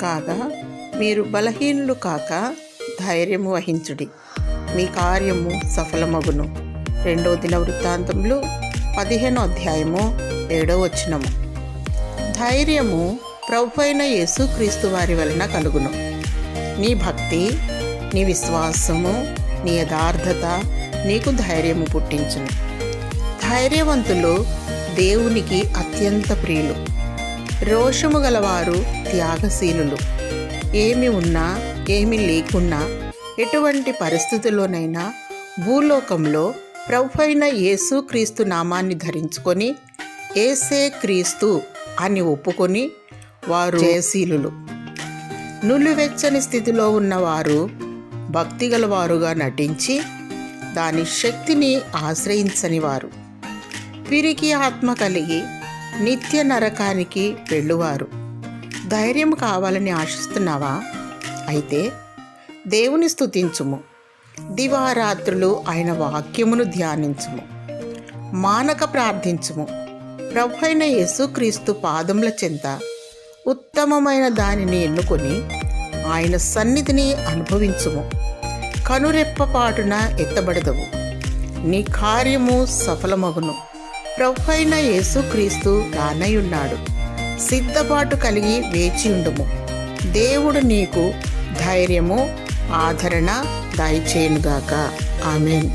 కాగా మీరు బలహీనులు కాక ధైర్యము వహించుడి, మీ కార్యము సఫలమగును. 2 దినవృత్తాంతములు 15వ అధ్యాయము 7వ వచనము. ధైర్యము ప్రభువైన యేసుక్రీస్తు వారి వలన కలుగును. నీ భక్తి, నీ విశ్వాసము, నీ యథార్థత నీకు ధైర్యము పుట్టించును. ధైర్యవంతులు దేవునికి అత్యంత ప్రియులు. రోషము గలవారు త్యాగశీలులు. ఏమి ఉన్నా ఏమి లేకున్నా ఎటువంటి పరిస్థితుల్లోనైనా భూలోకంలో ప్రభువైన యేసుక్రీస్తు నామాన్ని ధరించుకొని యేసే క్రీస్తు అని ఒప్పుకొని వారు జయశీలులు. నులివెచ్చని స్థితిలో ఉన్నవారు భక్తిగలవారుగా నటించి దాని శక్తిని ఆశ్రయించని వారు. పిరికి ఆత్మ కలిగి నిత్య నరకానికి వెళ్ళువారు. ధైర్యం కావాలని ఆశిస్తున్నావా? అయితే దేవుని స్తుతించుము, దివారాత్రులు ఆయన వాక్యమును ధ్యానించుము, మానక ప్రార్థించుము. ప్రభువైన యేసుక్రీస్తు పాదముల చెంత ఉత్తమమైన దానిని ఎన్నుకొని ఆయన సన్నిధిని అనుభవించుము. కనురెప్పపాటున ఎత్తబడదవు, నీ కార్యము సఫలమగును. ప్రభువైన యేసుక్రీస్తు రానయ్యున్నాడు. సిద్ధపాటు కలిగి వేచియుండుము. దేవుడు నీకు ధైర్యము, ఆదరణ దయచేయునుగాక. ఆమేన్.